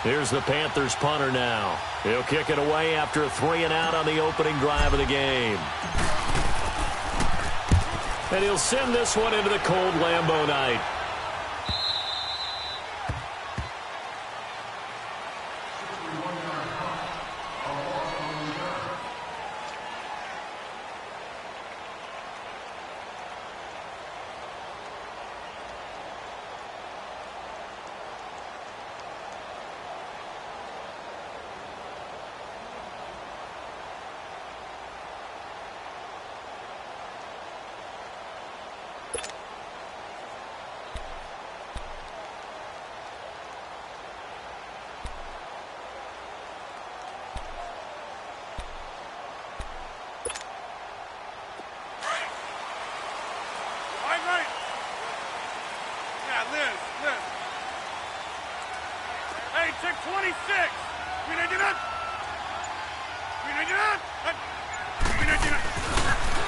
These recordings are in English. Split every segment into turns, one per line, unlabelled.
Here's the Panthers punter now. He'll kick it away after a 3-and-out on the opening drive of the game. And he'll send this one into the cold Lambeau night.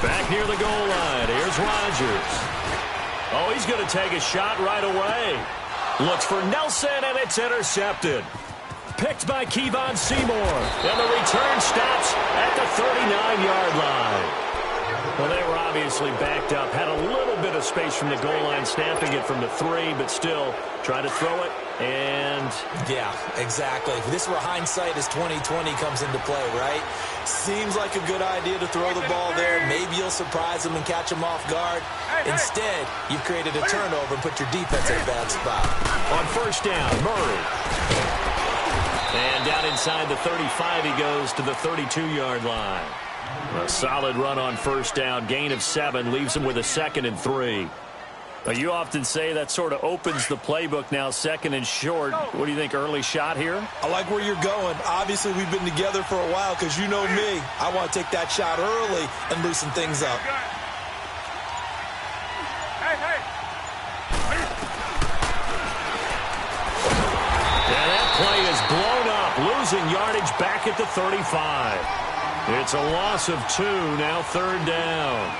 Back near the goal line. Here's Rodgers. Oh, he's going to take a shot right away. Looks for Nelson, and it's intercepted. Picked by Kevon Seymour. And the return stops at the 39-yard line. Well, they were obviously backed up. Had a little bit of space from the goal line, snapping it from the 3, but still try to throw it. And
yeah, exactly. This is where hindsight is 20/20 comes into play, right? Seems like a good idea to throw the ball there. Maybe you'll surprise them and catch them off guard. Instead, you've created a turnover and put your defense in a bad spot.
On first down, Murray. And down inside the 35, he goes to the 32-yard line. A solid run on first down. Gain of 7 leaves him with a 2nd and 3. You often say that sort of opens the playbook now, 2nd and short. What do you think, early shot here?
I like where you're going. Obviously, we've been together for a while because you know me. I want to take that shot early and loosen things up.
And that play is blown up, losing yardage back at the 35. It's a loss of 2, now 3rd down.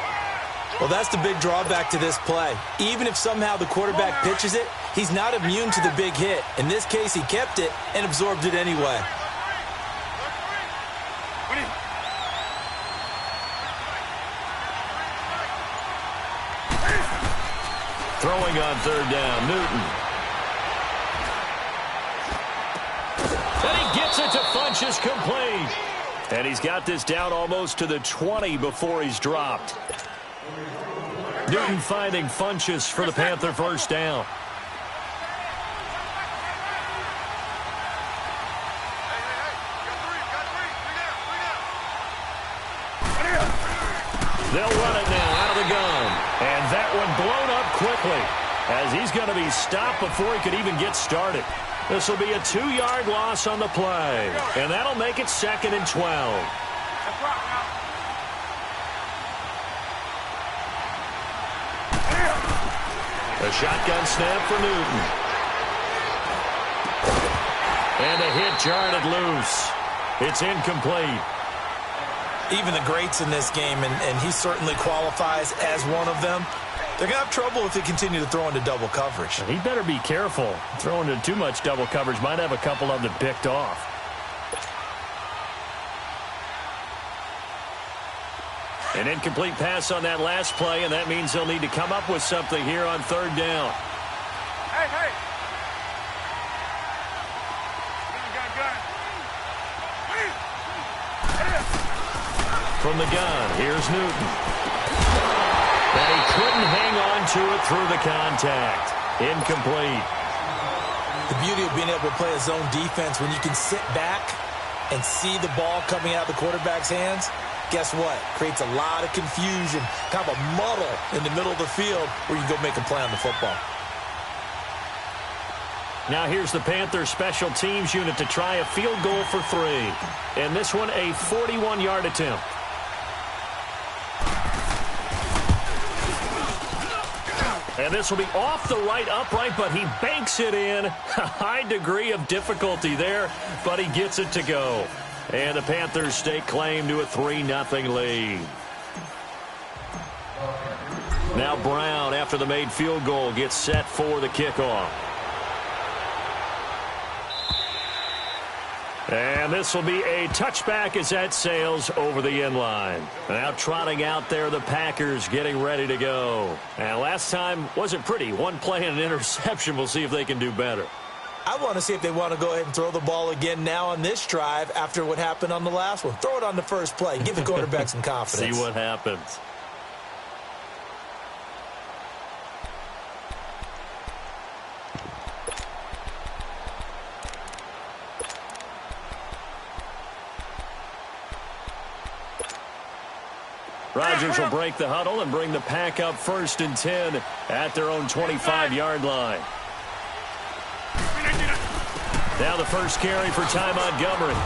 Well, that's the big drawback to this play. Even if somehow the quarterback pitches it, he's not immune to the big hit. In this case, he kept it and absorbed it anyway.
Throwing on 3rd down, Newton. And he gets it to Funchess, complete. And he's got this down almost to the 20 before he's dropped. Newton finding Funchess for the Panther first down. They'll run it now out of the gun. And that one blown up quickly as he's going to be stopped before he could even get started. This will be a 2-yard loss on the play. And that'll make it 2nd and 12. A shotgun snap for Newton. And a hit jarred it loose. It's incomplete.
Even the greats in this game, and he certainly qualifies as one of them, they're going to have trouble if they continue to throw into double coverage.
He better be careful. Throwing into too much double coverage might have a couple of them picked off. An incomplete pass on that last play, and that means they'll need to come up with something here on 3rd down.
Hey.
From the gun, here's Newton. And he couldn't hang on to it through the contact. Incomplete.
The beauty of being able to play a zone defense when you can sit back and see the ball coming out of the quarterback's hands, guess what? Creates a lot of confusion, kind of a muddle in the middle of the field where you go make a play on the football.
Now here's the Panthers special teams unit to try a field goal for 3. And this one a 41-yard attempt. And this will be off the right upright, but he banks it in. A high degree of difficulty there, but he gets it to go. And the Panthers stake claim to a 3-0 lead. Now Brown, after the made field goal, gets set for the kickoff. And this will be a touchback as that sails over the end line. Now trotting out there, the Packers getting ready to go. And last time wasn't pretty. One play and an interception. We'll see if they can do better.
I want to see if they want to go ahead and throw the ball again now on this drive after what happened on the last one. Throw it on the first play. Give the quarterback some confidence.
See what happens. Rodgers will break the huddle and bring the Pack up 1st and 10 at their own 25-yard line. Now the first carry for Ty Montgomery.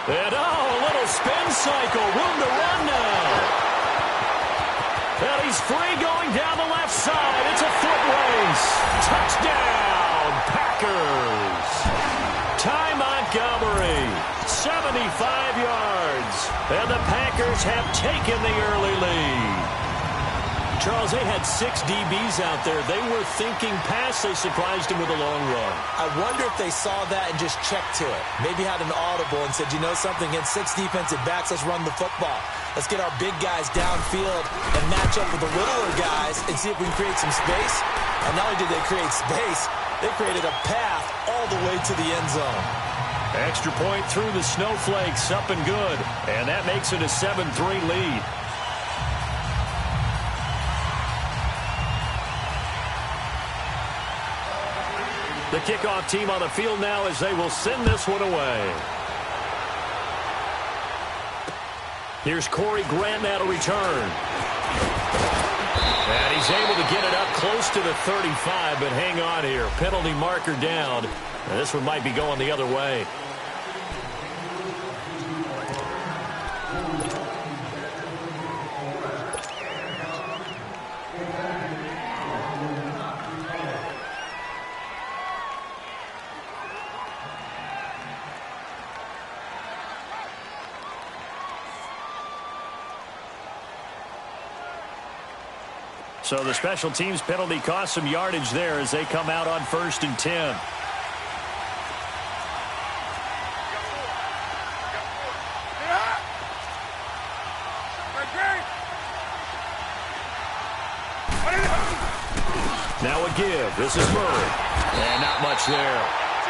And, a little spin cycle. Room to run now. And he's free going down the left side. It's a foot race. Touchdown, Packers. Ty Montgomery, 75 yards. And the Packers have taken the early lead. Charles, they had 6 DBs out there. They were thinking pass. They surprised him with a long run.
I wonder if they saw that and just checked to it. Maybe had an audible and said, you know something, against 6 defensive backs, let's run the football. Let's get our big guys downfield and match up with the littler guys and see if we can create some space. And not only did they create space, they created a path all the way to the end zone.
Extra point through the snowflakes, up and good. And that makes it a 7-3 lead. The kickoff team on the field now as they will send this one away. Here's Corey Grant now to return. And he's able to get it up close to the 35, but hang on here. Penalty marker down. And this one might be going the other way. So the special teams penalty cost some yardage there as they come out on 1st and 10. Now a give. This is Murray. And not much there.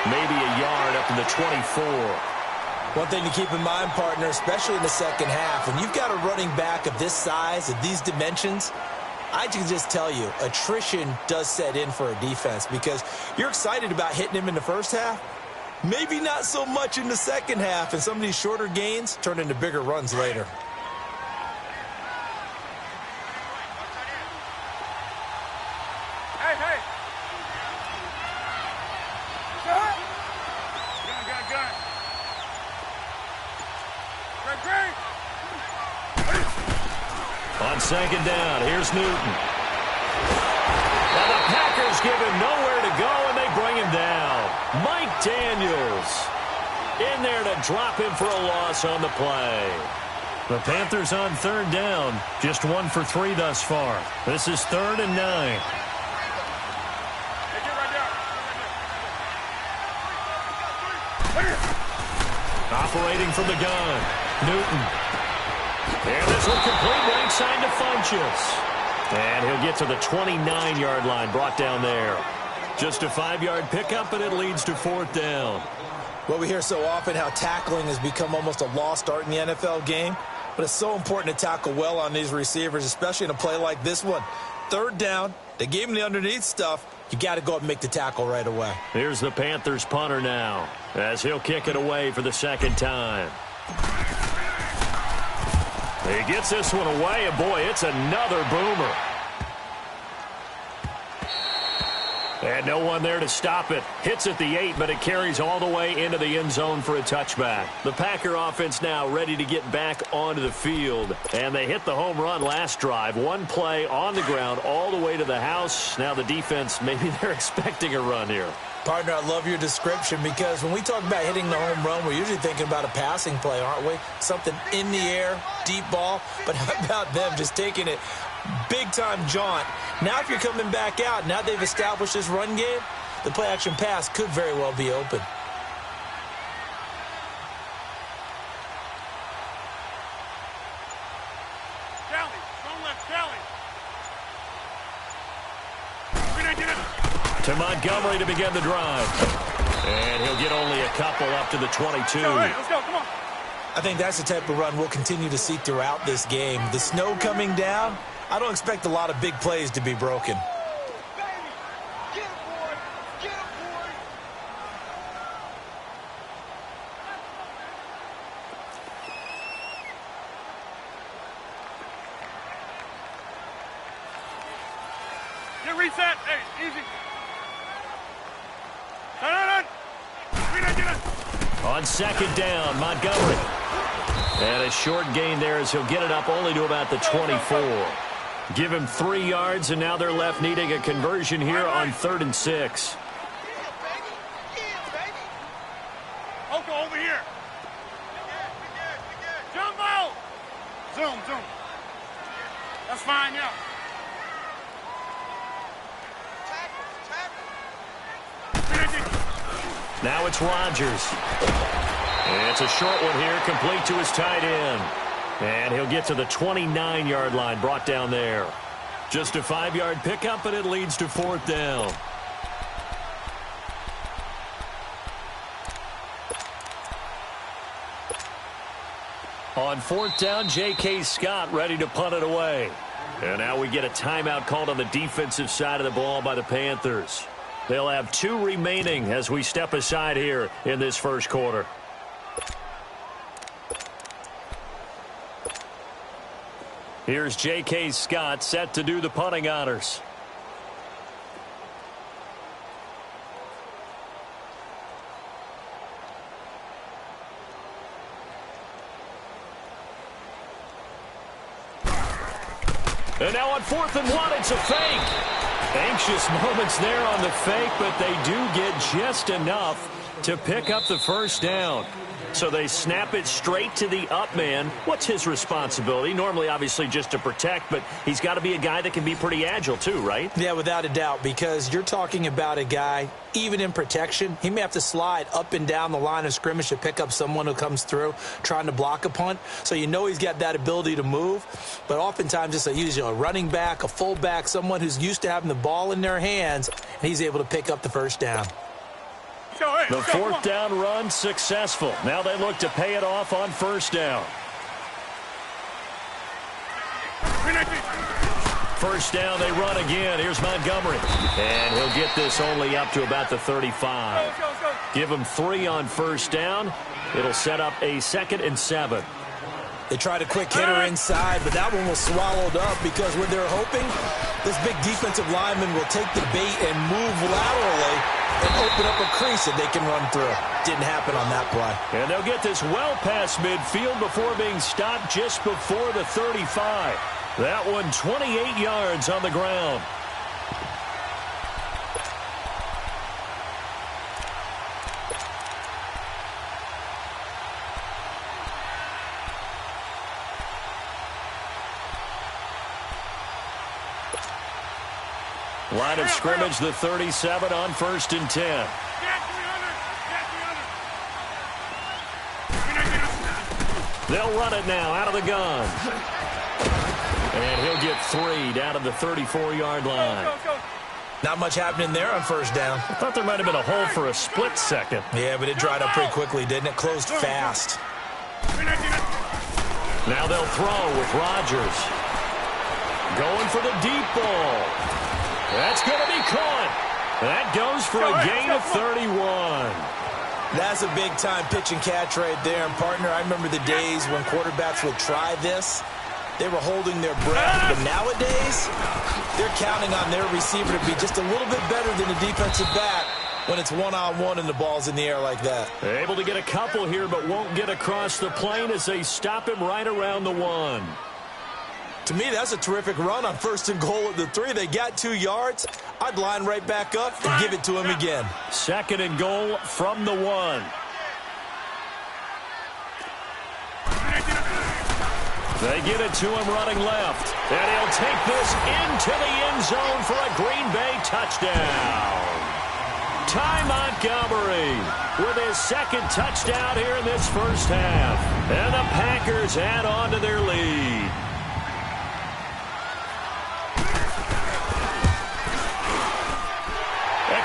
Maybe a yard up to the 24.
One thing to keep in mind, partner, especially in the second half, when you've got a running back of this size, of these dimensions, I can just tell you, attrition does set in for a defense because you're excited about hitting him in the first half. Maybe not so much in the second half, and some of these shorter gains turn into bigger runs later.
On 2nd down, here's Newton. Now the Packers give him nowhere to go, and they bring him down. Mike Daniels in there to drop him for a loss on the play. The Panthers on 3rd down, just 1 for 3 thus far. This is 3rd and 9. Operating from the gun, Newton. And this one complete right side to Funchess. And he'll get to the 29-yard line, brought down there. Just a 5-yard pickup, and it leads to 4th down.
Well, we hear so often how tackling has become almost a lost art in the NFL game. But it's so important to tackle well on these receivers, especially in a play like this one. 3rd down, they gave him the underneath stuff. You got to go up and make the tackle right away.
Here's the Panthers punter now, as he'll kick it away for the 2nd time. He gets this one away, and boy, it's another boomer. And no one there to stop it. Hits at the 8, but it carries all the way into the end zone for a touchback. The Packer offense now ready to get back onto the field. And they hit the home run last drive. One play on the ground all the way to the house. Now the defense, maybe they're expecting a run here.
Partner, I love your description because when we talk about hitting the home run, we're usually thinking about a passing play, aren't we? Something in the air, deep ball. But how about them just taking it big-time jaunt? Now if you're coming back out, now they've established this run game, the play-action pass could very well be open.
To Montgomery to begin the drive. And he'll get only a couple up to the 22.
Let's go, come on.
I think that's the type of run we'll continue to see throughout this game. The snow coming down, I don't expect a lot of big plays to be broken.
Get reset. Hey, easy. Done.
On second down, Montgomery. And a short gain there as he'll get it up only to about the 24. Give him 3 yards, and now they're left needing a conversion here on 3rd and 6.
Oko, over here. Jump out. Zoom. That's fine, yeah.
Now it's Rodgers. It's a short one here, complete to his tight end. And he'll get to the 29-yard line, brought down there. Just a 5-yard pickup, and it leads to 4th down. On 4th down, J.K. Scott ready to punt it away. And now we get a timeout called on the defensive side of the ball by the Panthers. They'll have 2 remaining as we step aside here in this first quarter. Here's J.K. Scott set to do the punting honors. And now on 4th and 1, it's a fake. Anxious moments there on the fake, but they do get just enough to pick up the first down. So they snap it straight to the up man. What's his responsibility? Normally, obviously, just to protect, but he's got to be a guy that can be pretty agile too, right?
Yeah, without a doubt, because you're talking about a guy, even in protection, he may have to slide up and down the line of scrimmage to pick up someone who comes through trying to block a punt. So you know he's got that ability to move, but oftentimes it's usually a running back, a fullback, someone who's used to having the ball in their hands, and he's able to pick up the first down.
The 4th down run successful. Now they look to pay it off on 1st down. 1st down, they run again. Here's Montgomery. And he'll get this only up to about the 35. Give him 3 on 1st down. It'll set up a 2nd and 7.
They tried a quick hitter inside, but that one was swallowed up because what they're hoping, this big defensive lineman will take the bait and move laterally and open up a crease that they can run through. Didn't happen on that play.
And they'll get this well past midfield before being stopped just before the 35. That one 28 yards on the ground. Line of scrimmage, the 37 on 1st and 10. They'll run it now out of the gun. And he'll get 3 down to the 34-yard line.
Not much happening there on 1st down.
I thought there might have been a hole for a split second.
Yeah, but it dried up pretty quickly, didn't it? Closed fast.
Now they'll throw with Rodgers. Going for the deep ball. That's going to be caught. That goes for a gain of 31.
That's a big-time pitch and catch right there. And, partner, I remember the days when quarterbacks would try this. They were holding their breath. But nowadays, they're counting on their receiver to be just a little bit better than the defensive back when it's one-on-one and the ball's in the air like that.
They're able to get a couple here, but won't get across the plane as they stop him right around the 1.
To me, that's a terrific run on 1st and goal at the 3. They got 2 yards. I'd line right back up and give it to him again.
2nd and goal from the 1. They get it to him running left. And he'll take this into the end zone for a Green Bay touchdown. Ty Montgomery with his 2nd touchdown here in this first half. And the Packers add on to their lead.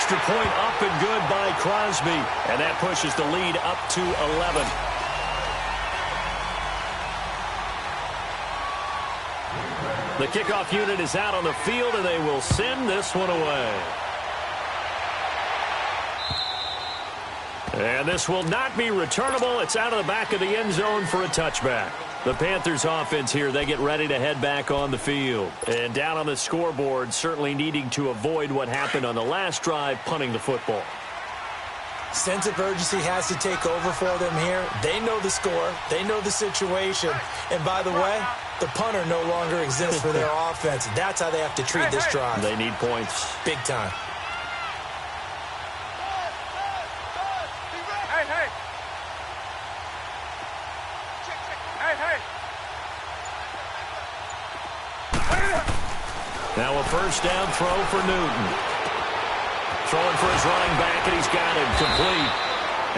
extra point up and good by Crosby. And that pushes the lead up to 11. The kickoff unit is out on the field, and they will send this one away. And this will not be returnable. It's out of the back of the end zone for a touchback. The Panthers offense here, they get ready to head back on the field. And down on the scoreboard, certainly needing to avoid what happened on the last drive, punting the football.
Sense of urgency has to take over for them here. They know the score. They know the situation. And by the way, the punter no longer exists for their offense. That's how they have to treat this drive.
They need points.
Big time.
Now a first down throw for Newton. Throwing for his running back, and he's got him complete.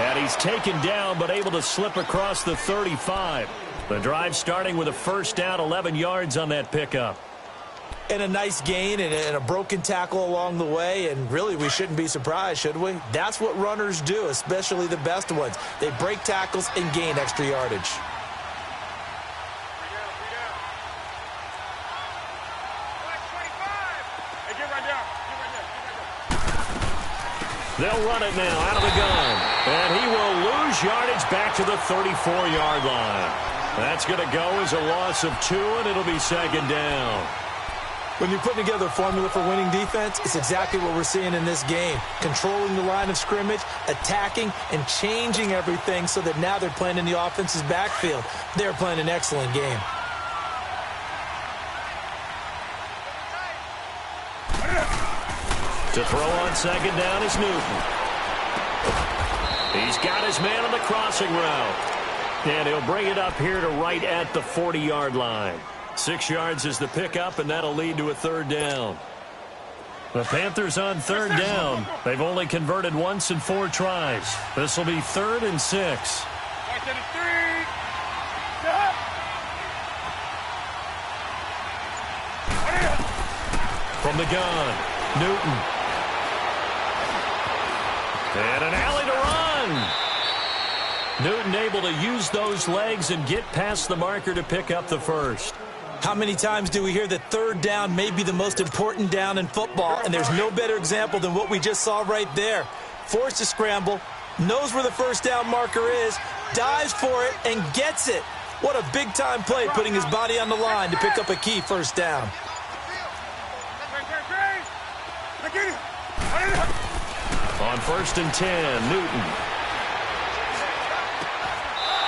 And he's taken down, but able to slip across the 35. The drive starting with a first down, 11 yards on that pickup.
And a nice gain and a broken tackle along the way, and really we shouldn't be surprised, should we? That's what runners do, especially the best ones. They break tackles and gain extra yardage.
They'll run it now out of the gun. And he will lose yardage back to the 34-yard line. That's going to go as a loss of 2, and it'll be second down.
When you're putting together a formula for winning defense, it's exactly what we're seeing in this game. Controlling the line of scrimmage, attacking, and changing everything so that now they're playing in the offense's backfield. They're playing an excellent game.
To throw on second down is Newton. He's got his man on the crossing route. And he'll bring it up here to right at the 40-yard line. 6 yards is the pickup, and that'll lead to a third down. The Panthers on third down. They've only converted once in 4 tries. This will be 3rd and 6. From the gun, Newton. And an alley to run. Newton able to use those legs and get past the marker to pick up the first.
How many times do we hear that third down may be the most important down in football, and there's no better example than what we just saw right there. Forced to scramble, knows where the first down marker is, dives for it, and gets it. What a big-time play, putting his body on the line to pick up a key first down.
On 1st and 10, Newton.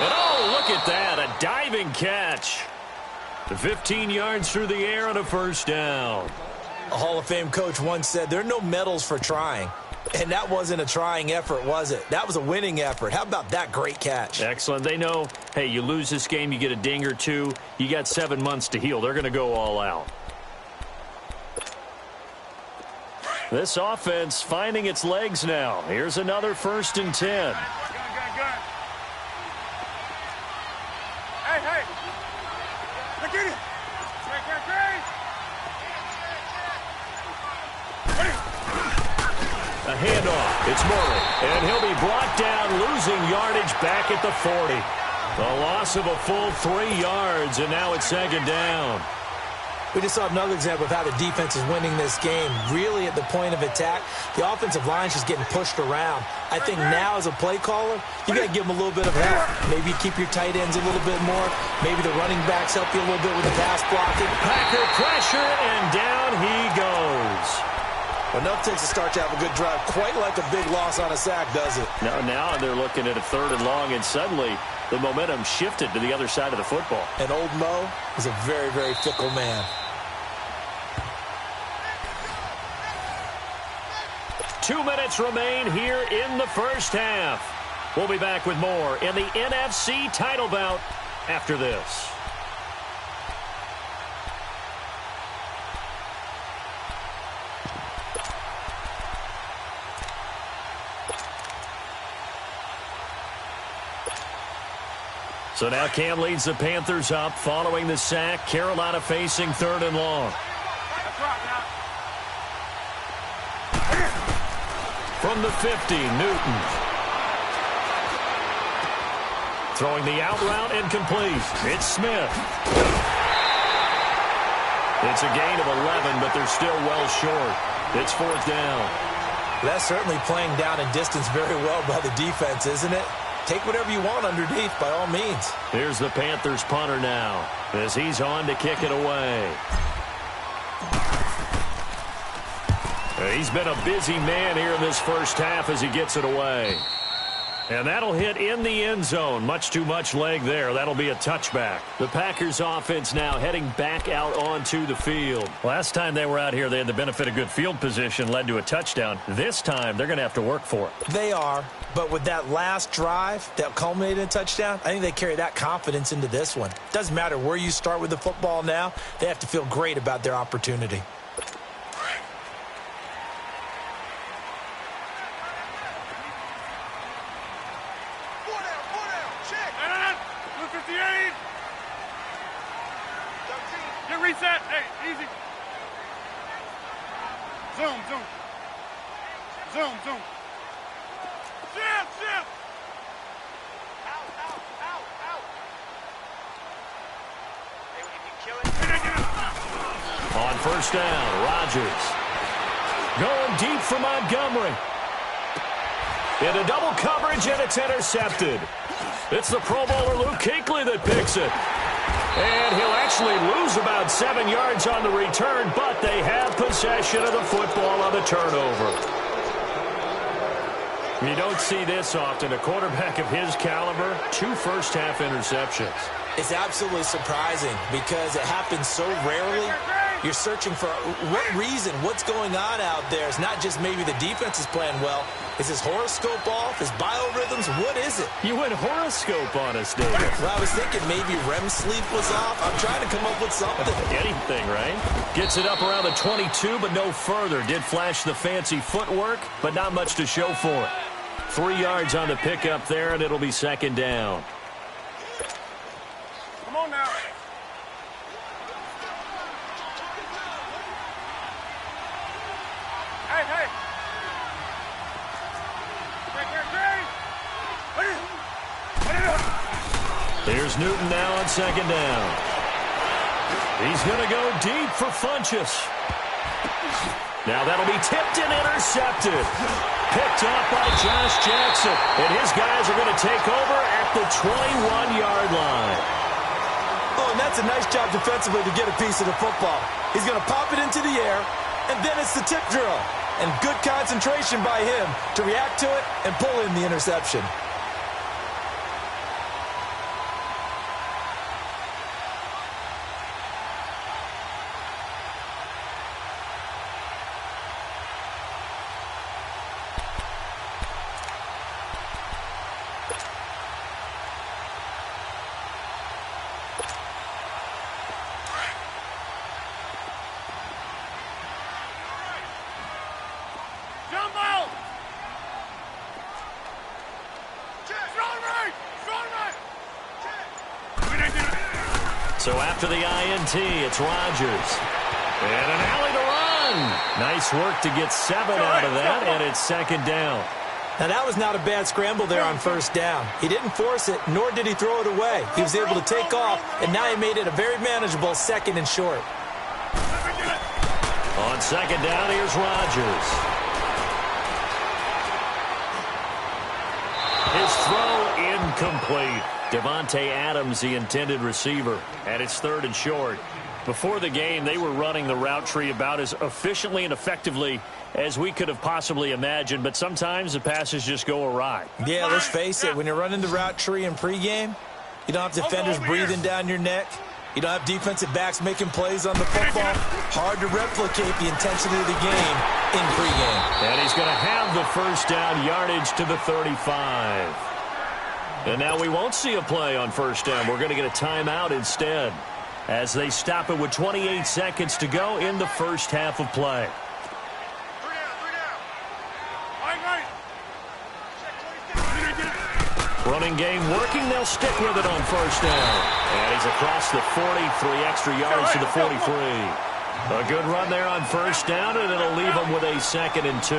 And oh, look at that, a diving catch. 15 yards through the air on a first down.
A Hall of Fame coach once said, there are no medals for trying. And that wasn't a trying effort, was it? That was a winning effort. How about that great catch?
Excellent. They know, hey, you lose this game, you get a ding or 2. You got 7 months to heal. They're going to go all out. This offense finding its legs now. Here's another 1st and 10.
Hey. Look at it.
A handoff. It's Murray. And he'll be brought down, losing yardage back at the 40. A loss of a full 3 yards, and now it's second down.
We just saw another example of how the defense is winning this game. Really at the point of attack, the offensive line's just getting pushed around. I think now as a play caller, you got to give them a little bit of help. Maybe keep your tight ends a little bit more. Maybe the running backs help you a little bit with the pass blocking.
Packer pressure, and down he goes.
Enough takes to start to have a good drive. Quite like a big loss on a sack, does it?
Now they're looking at a 3rd and long, and suddenly the momentum shifted to the other side of the football.
And old Mo is a very, very fickle man.
2 minutes remain here in the first half. We'll be back with more in the NFC title bout after this. So now Cam leads the Panthers up following the sack. Carolina facing 3rd and long. From the 50, Newton. Throwing the out route incomplete. It's Smith. It's a gain of 11, but they're still well short. It's 4th down.
That's certainly playing down in distance very well by the defense, isn't it? Take whatever you want underneath, by all means.
Here's the Panthers punter now, as he's on to kick it away. He's been a busy man here in this first half as he gets it away. And that'll hit in the end zone. Much too much leg there. That'll be a touchback. The Packers offense now heading back out onto the field. Last time they were out here, they had the benefit of good field position, led to a touchdown. This time, they're going to have to work for it.
They are, but with that last drive that culminated in a touchdown, I think they carry that confidence into this one. Doesn't matter where you start with the football now, they have to feel great about their opportunity.
Reset. Hey, easy. Zoom. Shift. Out. Hey, if you kill it.
On first down, Rodgers. Going deep for Montgomery. Into double coverage, and it's intercepted. It's the Pro Bowler Luke Kuechly that picks it. And he'll actually lose about 7 yards on the return, but they have possession of the football on the turnover. You don't see this often. A quarterback of his caliber, 2 first-half interceptions.
It's absolutely surprising because it happens so rarely. You're searching for what reason, what's going on out there. It's not just maybe the defense is playing well. Is his horoscope off? His biorhythms? What is it?
You went horoscope on us, David.
Well, I was thinking maybe REM sleep was off. I'm trying to come up with something.
Anything, right? Gets it up around the 22, but no further. Did flash the fancy footwork, but not much to show for it. 3 yards on the pickup there, and it'll be 2nd down.
Come on now. Hey.
Here's Newton now on 2nd down. He's going to go deep for Funchess. Now that'll be tipped and intercepted. Picked off by Josh Jackson. And his guys are going to take over at the 21-yard line.
Oh, and that's a nice job defensively to get a piece of the football. He's going to pop it into the air, and then it's the tip drill. And good concentration by him to react to it and pull in the interception.
So after the INT, it's Rodgers. And an alley to run. Nice work to get 7 out of that, and it's 2nd down.
Now, that was not a bad scramble there on first down. He didn't force it, nor did he throw it away. He was able to take off, and now he made it a very manageable 2nd and short.
On 2nd down, here's Rodgers. His throw incomplete. Devontae Adams, the intended receiver, and it's 3rd and short. Before the game, they were running the route tree about as efficiently and effectively as we could have possibly imagined, but sometimes the passes just go awry.
Yeah, let's face it, when you're running the route tree in pregame, you don't have defenders breathing down your neck. You don't have defensive backs making plays on the football. Hard to replicate the intensity of the game in pregame.
And he's going to have the first down yardage to the 35. And now we won't see a play on first down. We're going to get a timeout instead as they stop it with 28 seconds to go in the first half of play.
3 down. Right.
Running game working. They'll stick with it on first down. And he's across the 40, 3 extra yards to the 43. A good run there on first down, and it'll leave them with a 2nd and 2.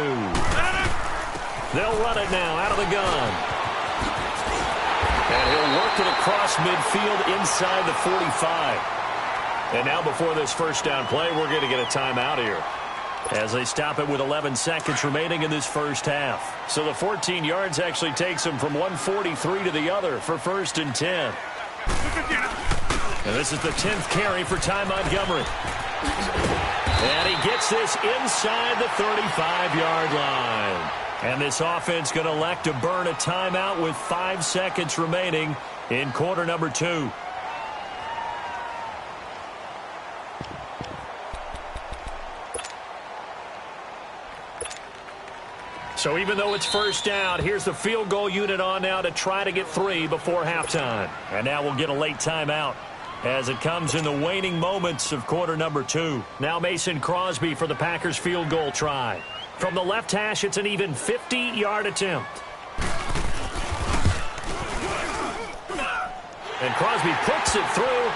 They'll run it now out of the gun. And he'll work it across midfield inside the 45. And now before this first down play, we're going to get a timeout here, as they stop it with 11 seconds remaining in this first half. So the 14 yards actually takes them from 143 to the other for 1st and 10. And this is the 10th carry for Ty Montgomery. And he gets this inside the 35-yard line. And this offense going to elect to burn a timeout with 5 seconds remaining in quarter number 2. So even though it's first down, here's the field goal unit on now to try to get 3 before halftime. And now we'll get a late timeout as it comes in the waning moments of quarter number 2. Now Mason Crosby for the Packers field goal try. From the left hash, it's an even 50-yard attempt. And Crosby puts it through,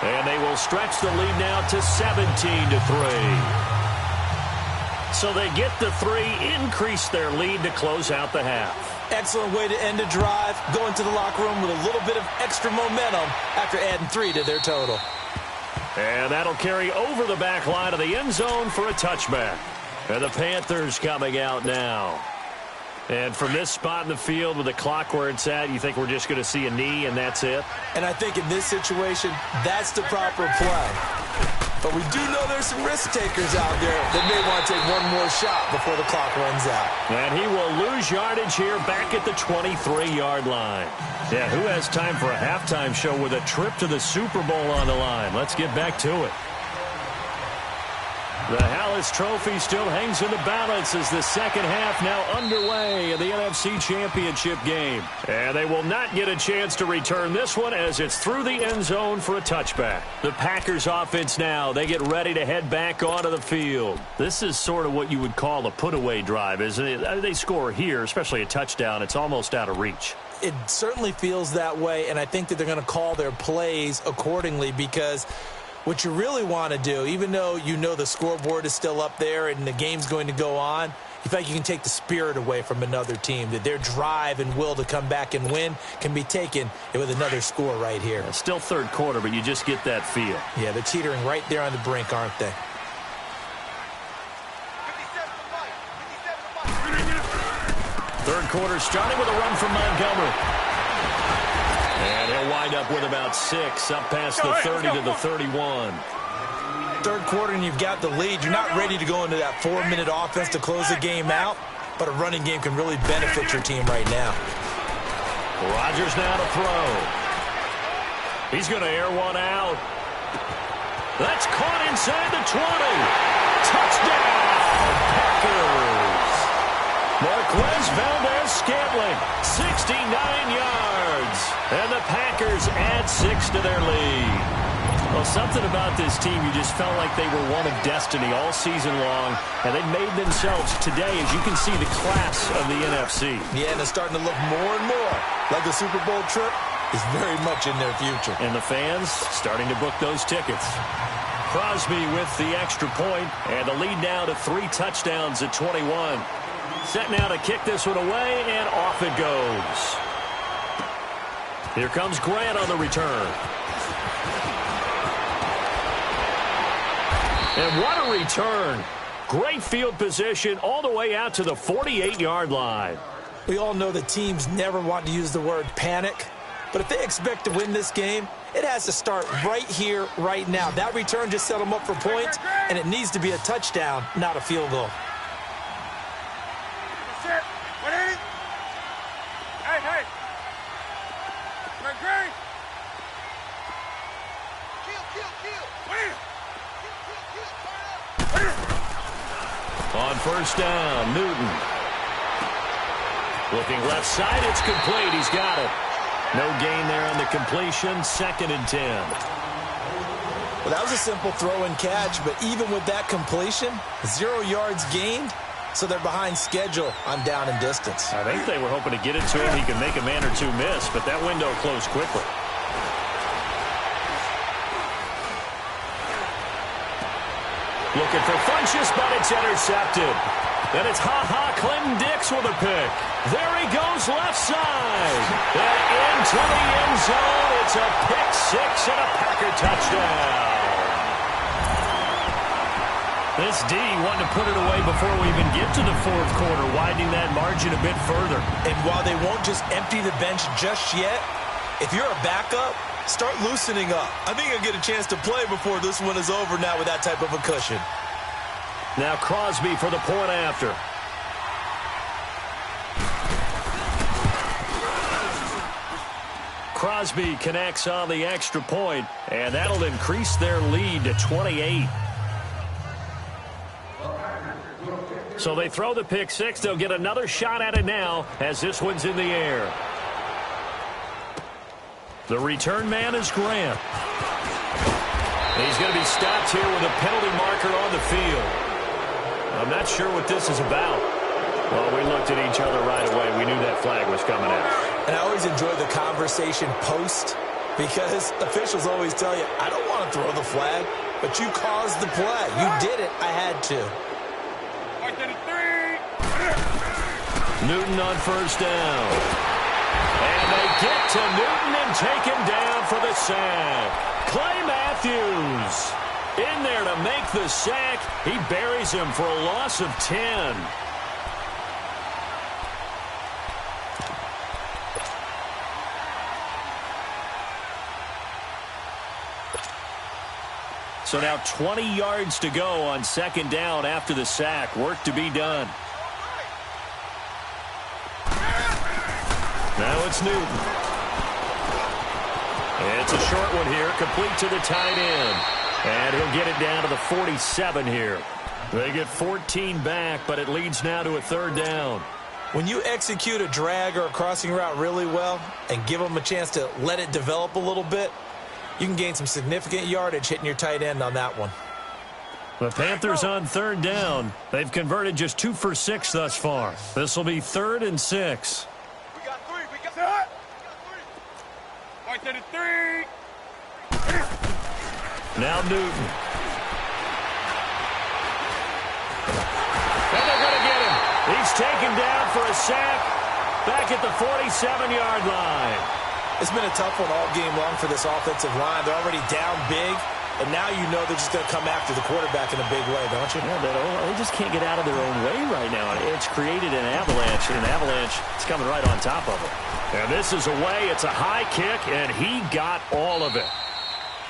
and they will stretch the lead now to 17-3. So they get the 3, increase their lead to close out the half.
Excellent way to end a drive, go into the locker room with a little bit of extra momentum after adding 3 to their total.
And that'll carry over the back line of the end zone for a touchback. And the Panthers coming out now. And from this spot in the field with the clock where it's at, you think we're just going to see a knee and that's it?
And I think in this situation, that's the proper play. But we do know there's some risk takers out there that may want to take one more shot before the clock runs out.
And he will lose yardage here back at the 23-yard line. Yeah, who has time for a halftime show with a trip to the Super Bowl on the line? Let's get back to it. The Hallis Trophy still hangs in the balance as the second half now underway in the NFC Championship game. And they will not get a chance to return this one as it's through the end zone for a touchback. The Packers offense now, they get ready to head back onto the field. This is sort of what you would call a put-away drive, isn't it? They score here, especially a touchdown. It's almost out of reach.
It certainly feels that way, and I think that they're going to call their plays accordingly because what you really want to do, even though you know the scoreboard is still up there and the game's going to go on, you feel like you can take the spirit away from another team, that their drive and will to come back and win can be taken with another score right here.
It's still third quarter, but you just get that feel.
Yeah, they're teetering right there on the brink, aren't they?
Third quarter starting with a run from Montgomery. And he'll wind up with about 6, up past the 30 to the 31.
Third quarter and you've got the lead. You're not ready to go into that 4-minute offense to close the game out, but a running game can really benefit your team right now.
Rodgers now to throw. He's going to air one out. That's caught inside the 20. Touchdown, Packers. Marquez Valdez-Scantling, 69 yards. And the Packers add 6 to their lead. Well, something about this team, you just felt like they were one of destiny all season long, and they made themselves today, as you can see, the class of the NFC.
Yeah, and it's starting to look more and more like the Super Bowl trip is very much in their future.
And the fans starting to book those tickets. Crosby with the extra point, and the lead now to 3 touchdowns at 21. Set now to kick this one away, and off it goes. Here comes Grant on the return. And what a return. Great field position all the way out to the 48-yard line.
We all know that teams never want to use the word panic, but if they expect to win this game, it has to start right here, right now. That return just set them up for points, and it needs to be a touchdown, not a field goal.
Hey. Great.
On first down, Newton. Looking left side, it's complete. He's got it. No gain there on the completion, 2nd and 10.
Well, that was a simple throw and catch, but even with that completion, 0 yards gained, so they're behind schedule on down and distance.
I think they were hoping to get it to him. He could make a man or two miss, but that window closed quickly. Looking for Funchess, but it's intercepted. Then it's Ha-Ha Clinton Dix with a pick. There he goes left side. And into the end zone. It's a pick six and a Packer touchdown. This D wanting to put it away before we even get to the fourth quarter, widening that margin a bit further.
And while they won't just empty the bench just yet, if you're a backup, start loosening up. I think you'll get a chance to play before this one is over now with that type of a cushion.
Now Crosby for the point after. Crosby connects on the extra point, and that'll increase their lead to 28. So they throw the pick six. They'll get another shot at it now as this one's in the air. The return man is Grant. He's going to be stopped here with a penalty marker on the field. I'm not sure what this is about. Well, we looked at each other right away. We knew that flag was coming out.
And I always enjoy the conversation post because officials always tell you, I don't want to throw the flag, but you caused the play. You did it. I had to.
Newton on first down. And they get to Newton and take him down for the sack. Clay Matthews in there to make the sack. He buries him for a loss of 10. So now 20 yards to go on second down after the sack. Work to be done. Now it's Newton. It's a short one here, complete to the tight end. And he'll get it down to the 47 here. They get 14 back, but it leads now to a third down.
When you execute a drag or a crossing route really well and give them a chance to let it develop a little bit, you can gain some significant yardage hitting your tight end on that one.
The Panthers on third down. They've converted just 2 for 6 thus far. This will be 3rd and 6.
We got three. Right to the 3.
Now Newton. And they're going to get him. He's taken down for a sack back at the 47-yard line.
It's been a tough one all game long for this offensive line. They're already down big, and now you know they're just going to come after the quarterback in a big way, don't you?
Yeah, they just can't get out of their own way right now. It's created an avalanche, and an avalanche is coming right on top of it. And this is away. It's a high kick, and he got all of it.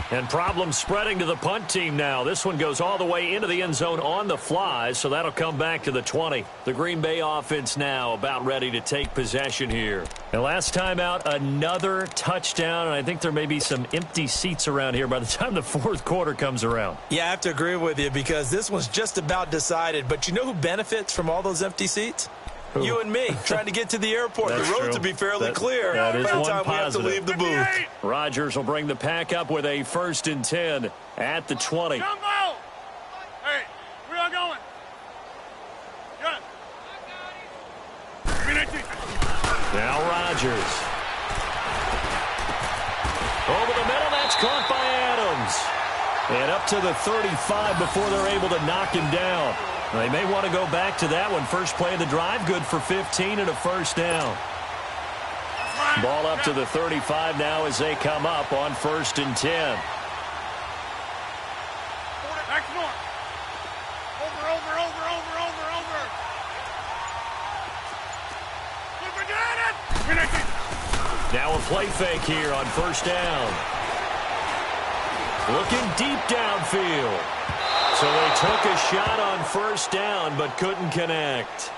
And problems spreading to the punt team now. This one goes all the way into the end zone on the fly, so that'll come back to the 20. The Green Bay offense now about ready to take possession here. And last time out, another touchdown, and I think there may be some empty seats around here by the time the fourth quarter comes around.
Yeah, I have to agree with you because this one's just about decided. But you know who benefits from all those empty seats?
Who?
You and me, trying to get to the airport. The road to be fairly clear.
That is
by the
one
time we have to
positive.
leave the booth.
Rodgers will bring the pack up with a 1st and 10 at the 20.
Jumbo! Hey, where y'all going? Good.
Now Rodgers. Over the middle, that's caught by Adams. And up to the 35 before they're able to knock him down. They may want to go back to that one. First play of the drive, good for 15 and a first down. Ball up to the 35 now as they come up on 1st and 10.
Next one. Over.
Now a play fake here on first down. Looking deep downfield. So they took a shot on first down but couldn't connect.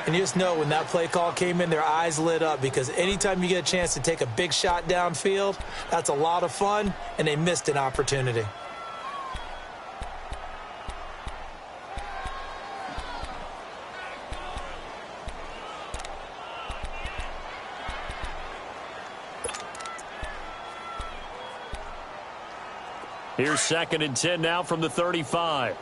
And you just know when that play call came in, their eyes lit up because anytime you get a chance to take a big shot downfield, that's a lot of fun, and they missed an opportunity.
Here's 2nd and 10 now from the 35.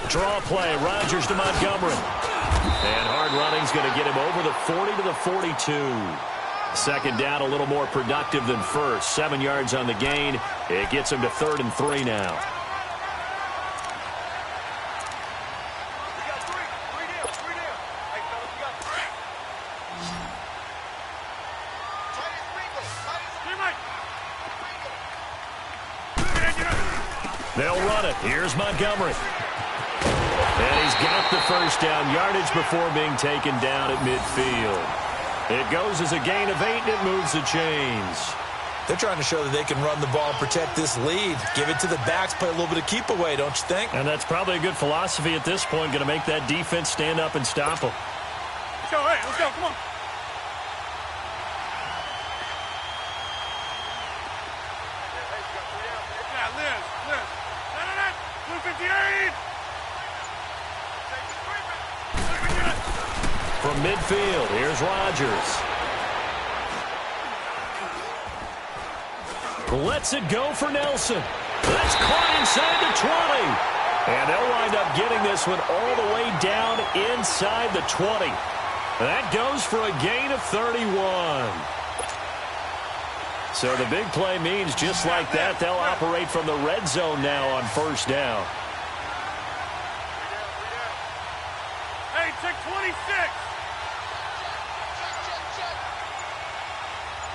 Draw play, Rodgers to Montgomery. And hard running's going to get him over the 40 to the 42. Second down, a little more productive than first. 7 yards on the gain. It gets him to 3rd and 3 now. They'll run it. Here's Montgomery. And he's got the first down yardage before being taken down at midfield. It goes as a gain of 8, and it moves the chains.
They're trying to show that they can run the ball and protect this lead. Give it to the backs, play a little bit of keep away, don't you think?
And that's probably a good philosophy at this point, going to make that defense stand up and stop them.
Let's go, hey, let's go, come on. Yeah, Liz. 258.
From midfield, here's Rodgers. Lets it go for Nelson. That's caught inside the 20. And they'll wind up getting this one all the way down inside the 20. That goes for a gain of 31. So the big play means just like that, they'll operate from the red zone now on first down.
Hey, check 26.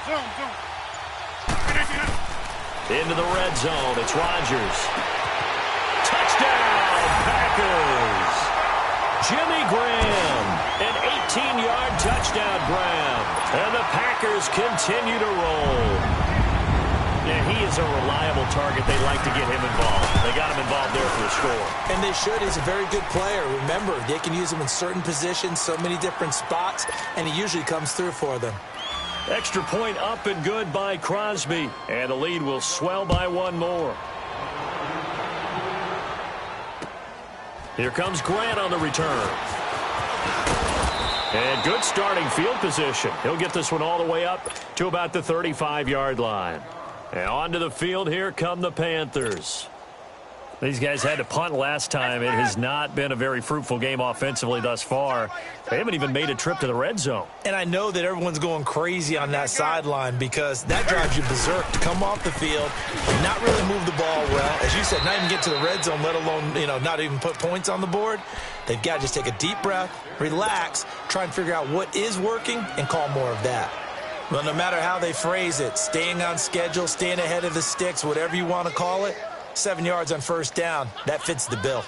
Zoom.
Into the red zone, it's Rodgers. Touchdown, Packers. Jimmy Graham, an 18-yard touchdown grab. And the Packers continue to roll. Yeah, he is a reliable target. They like to get him involved. They got him involved there for the score.
And they should. He's a very good player. Remember, they can use him in certain positions, so many different spots, and he usually comes through for them.
Extra point up and good by Crosby. And the lead will swell by 1 more. Here comes Grant on the return. And good starting field position. He'll get this one all the way up to about the 35-yard line. And onto the field, here come the Panthers. These guys had to punt last time. It has not been a very fruitful game offensively thus far. They haven't even made a trip to the red zone.
And I know that everyone's going crazy on that sideline because that drives you berserk to come off the field, not really move the ball well. As you said, not even get to the red zone, let alone, not even put points on the board. They've got to just take a deep breath, relax, try and figure out what is working, and call more of that. Well, no matter how they phrase it, staying on schedule, staying ahead of the sticks, whatever you want to call it, 7 yards on first down, that fits the bill.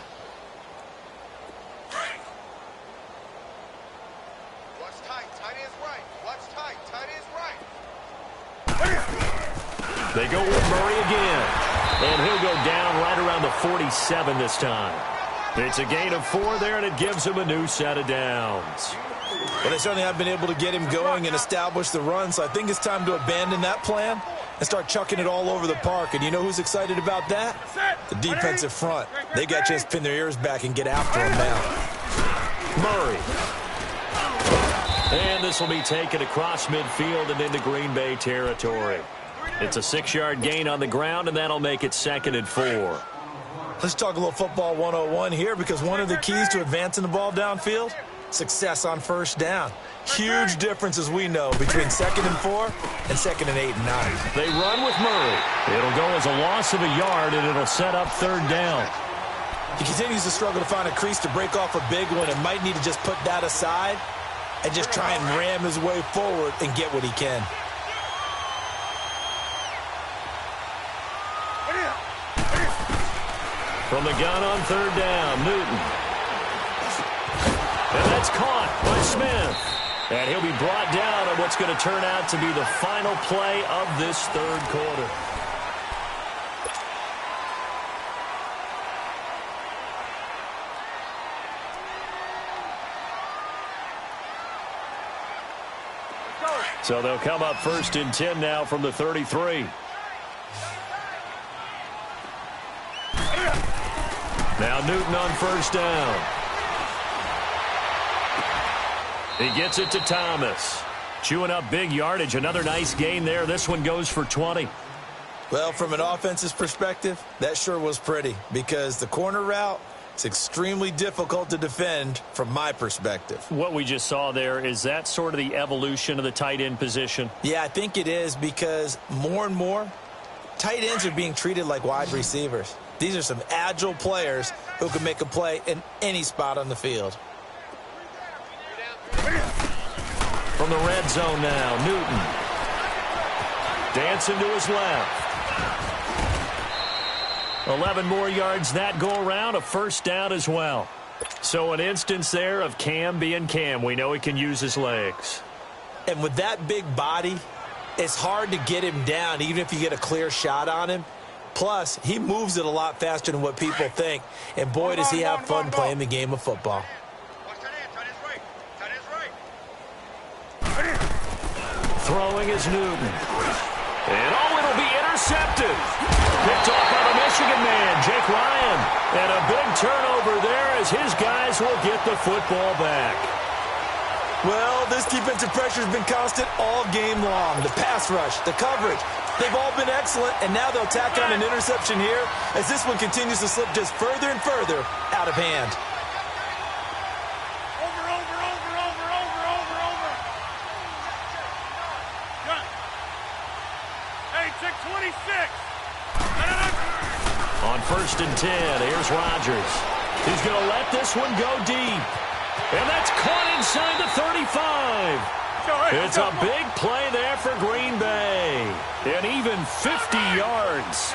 Watch tight is right. Watch tight is right.
They go with Murray again. And he'll go down right around the 47 this time. It's a gain of 4 there, and it gives him a new set of downs.
Well, they certainly have been able to get him going and establish the run, so I think it's time to abandon that plan and start chucking it all over the park. And you know who's excited about that? The defensive front. They got a chance to pin their ears back and get after him now.
Murray. And this will be taken across midfield and into Green Bay territory. It's a 6-yard gain on the ground, and that'll make it 2nd and 4.
Let's talk a little football 101 here, because one of the keys to advancing the ball downfield, success on first down. Huge difference, as we know, between 2nd and 4 and 2nd and 8 and 9.
They run with Murray. It'll go as a loss of a yard, and it'll set up 3rd down.
He continues to struggle to find a crease to break off a big one, and might need to just put that aside and just try and ram his way forward and get what he can.
From the gun on 3rd down, Newton. And that's caught by Smith. And he'll be brought down on what's going to turn out to be the final play of this 3rd quarter. So they'll come up 1st and 10 now from the 33. Now Newton on 1st down. He gets it to Thomas. Chewing up big yardage. Another nice gain there. This one goes for 20.
Well, from an offense's perspective, that sure was pretty, because the corner route It's extremely difficult to defend from my perspective.
What we just saw there, is that sort of the evolution of the tight end position?
Yeah, I think it is, because more and more, tight ends are being treated like wide receivers. These are some agile players who can make a play in any spot on the field.
From the red zone now, Newton. Dancing to his left. 11 more yards that go around, a first down as well. So an instance there of Cam being Cam. We know he can use his legs.
And with that big body, it's hard to get him down, even if you get a clear shot on him. Plus, he moves it a lot faster than what people think. And boy, does he have fun playing the game of football.
Throwing is Newton. And it'll be intercepted. Picked off by the Michigan man, Jake Ryan. And a big turnover there as his guys will get the football back.
Well, this defensive pressure has been constant all game long. The pass rush, the coverage, they've all been excellent, and now they'll tack on an interception here as this one continues to slip just further and further out of hand.
Hey, check 26.
On 1st and 10, here's Rodgers. He's going to let this one go deep. And that's caught inside the 35. It's a big play there for Green Bay. And even 50 yards.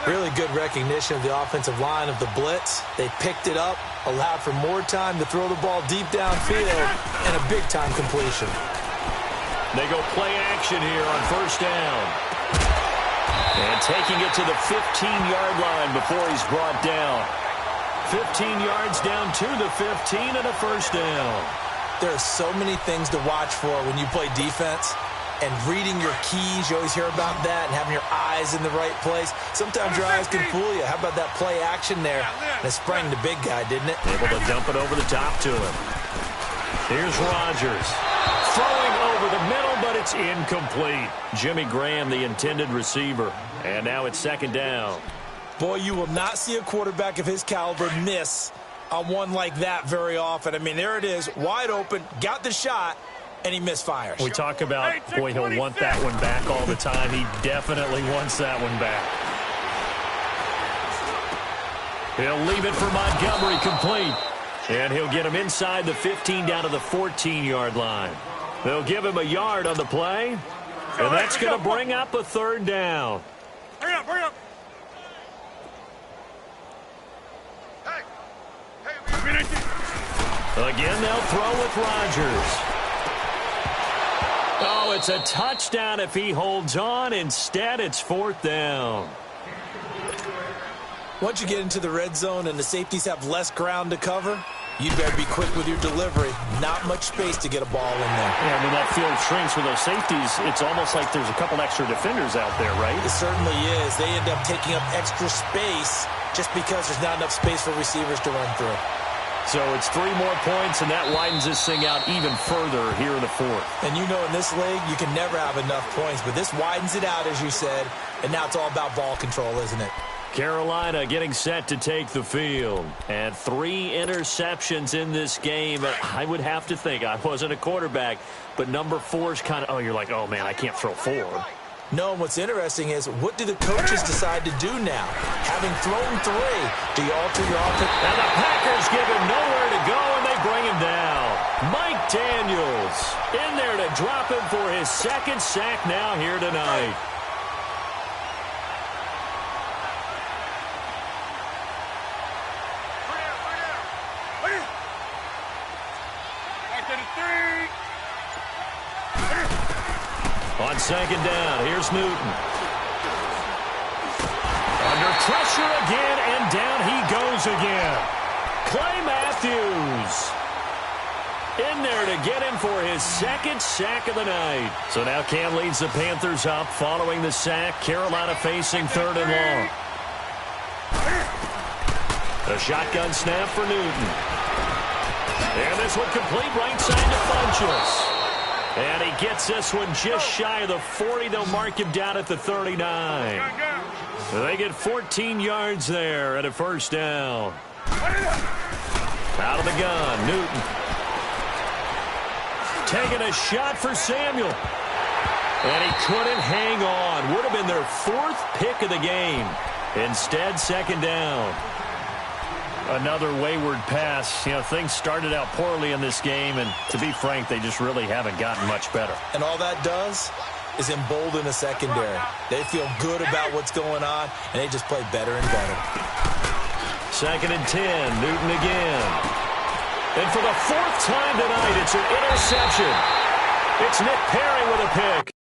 Really good recognition of the offensive line of the blitz. They picked it up, allowed for more time to throw the ball deep downfield, and a big-time completion.
They go play action here on 1st down. And taking it to the 15-yard line before he's brought down. 15 yards down to the 15 and a first down.
There are so many things to watch for when you play defense. And reading your keys, you always hear about that, and having your eyes in the right place. Sometimes your eyes can fool you. How about that play action there? That sprang the big guy, didn't it?
Able to dump it over the top to him. Here's Rodgers. Throwing over the middle, but it's incomplete. Jimmy Graham, the intended receiver. And now it's 2nd down.
Boy, you will not see a quarterback of his caliber miss on one like that very often. I mean, there it is, wide open, got the shot, and he misfires.
We talk about, boy, he'll want that one back all the time. He definitely wants that one back. He'll leave it for Montgomery complete. And he'll get him inside the 15 down to the 14-yard line. They'll give him a yard on the play. And that's going to bring up a 3rd down.
Hurry up, hurry up.
Again, they'll throw with Rodgers. Oh, it's a touchdown if he holds on. Instead, it's 4th down.
Once you get into the red zone and the safeties have less ground to cover, you better be quick with your delivery. Not much space to get a ball in there.
Yeah, when that field shrinks with those safeties, it's almost like there's a couple extra defenders out there, right?
It certainly is. They end up taking up extra space just because there's not enough space for receivers to run through.
So it's 3 more points, and that widens this thing out even further here in the 4th.
And you know in this league, you can never have enough points, but this widens it out, as you said, and now it's all about ball control, isn't it?
Carolina getting set to take the field. And 3 interceptions in this game. I would have to think, I wasn't a quarterback, but number 4 is kind of, oh, you're like, oh, man, I can't throw 4.
No, and what's interesting is, what do the coaches decide to do now? Having thrown 3, do you alter your offense?
And the Packers give him nowhere to go, and they bring him down. Mike Daniels in there to drop him for his 2nd sack now here tonight. On 2nd down, here's Newton. Under pressure again, and down he goes again. Clay Matthews in there to get him for his 2nd sack of the night. So now Cam leads the Panthers up following the sack. Carolina facing 3rd and long. A shotgun snap for Newton. And this one complete right side to Funchess. And he gets this one just shy of the 40. They'll mark him down at the 39. They get 14 yards there at a 1st down. Out of the gun, Newton. Taking a shot for Samuel. And he couldn't hang on. Would have been their 4th pick of the game. Instead, 2nd down. Another wayward pass. You know, things started out poorly in this game, and to be frank, they just really haven't gotten much better.
And all that does is embolden the secondary. They feel good about what's going on, and they just play better and better.
2nd and 10, Newton again. And for the 4th time tonight, it's an interception. It's Nick Perry with a pick.